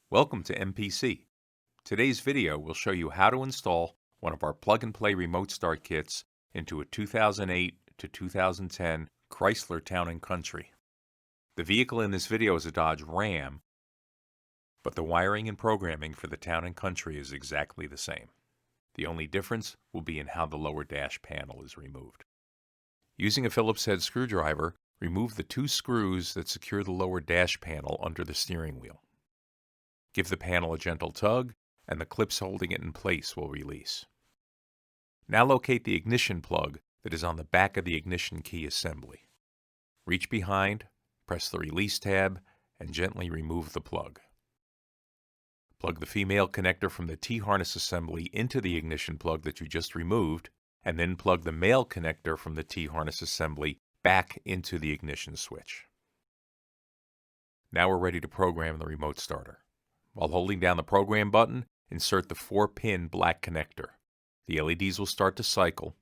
Welcome to MPC. Today's video will show you how to install one of our plug-and-play remote start kits into a 2008 to 2010 Chrysler Town Country. The vehicle in this video is a Dodge Ram, but the wiring and programming for the Town & Country is exactly the same. The only difference will be in how the lower dash panel is removed. Using a Phillips head screwdriver, remove the two screws that secure the lower dash panel under the steering wheel. Give the panel a gentle tug, and the clips holding it in place will release. Now locate the ignition plug that is on the back of the ignition key assembly. Reach behind, press the release tab, and gently remove the plug. Plug the female connector from the T-harness assembly into the ignition plug that you just removed, and then plug the male connector from the T-harness assembly back into the ignition switch. Now we're ready to program the remote starter. While holding down the program button, insert the 4-pin black connector. The LEDs will start to cycle.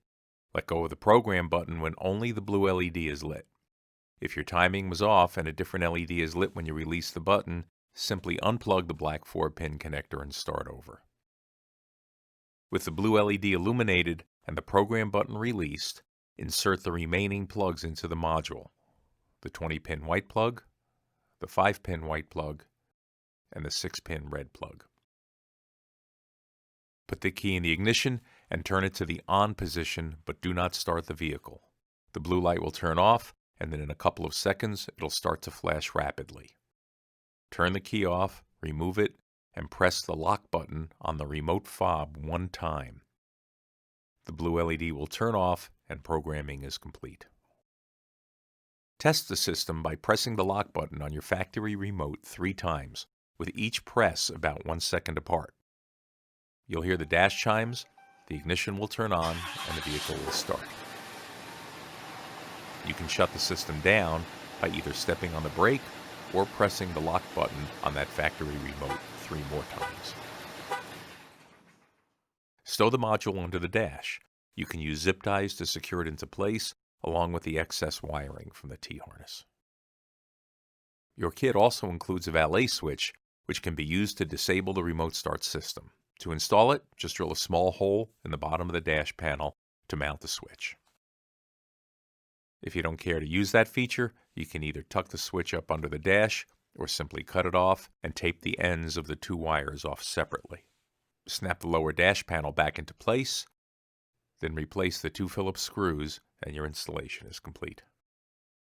Let go of the program button when only the blue LED is lit. If your timing was off and a different LED is lit when you release the button, simply unplug the black 4-pin connector and start over. With the blue LED illuminated and the program button released, insert the remaining plugs into the module. The 20-pin white plug, the 5-pin white plug, and the 6-pin red plug. Put the key in the ignition and turn it to the on position, but do not start the vehicle. The blue light will turn off, and then in a couple of seconds it'll start to flash rapidly. Turn the key off, remove it, and press the lock button on the remote fob one time. The blue LED will turn off and programming is complete. Test the system by pressing the lock button on your factory remote 3 times, with each press about 1 second apart. You'll hear the dash chimes, the ignition will turn on, and the vehicle will start. You can shut the system down by either stepping on the brake or pressing the lock button on that factory remote 3 more times. Stow the module under the dash. You can use zip ties to secure it into place, along with the excess wiring from the T-harness. Your kit also includes a valet switch, which can be used to disable the remote start system. To install it, just drill a small hole in the bottom of the dash panel to mount the switch. If you don't care to use that feature, you can either tuck the switch up under the dash or simply cut it off and tape the ends of the 2 wires off separately. Snap the lower dash panel back into place, then replace the 2 Phillips screws and your installation is complete.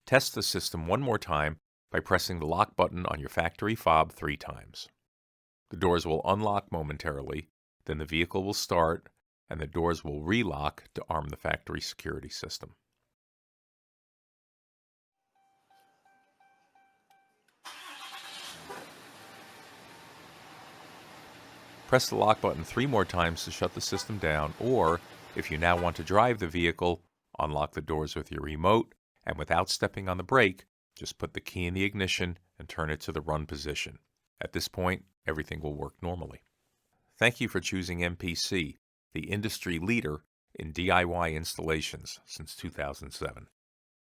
Test the system one more time by pressing the lock button on your factory fob 3 times. The doors will unlock momentarily, then the vehicle will start, and the doors will relock to arm the factory security system. Press the lock button 3 more times to shut the system down, or, if you now want to drive the vehicle, unlock the doors with your remote, and without stepping on the brake, just put the key in the ignition and turn it to the run position. At this point, everything will work normally. Thank you for choosing MPC, the industry leader in DIY installations since 2007.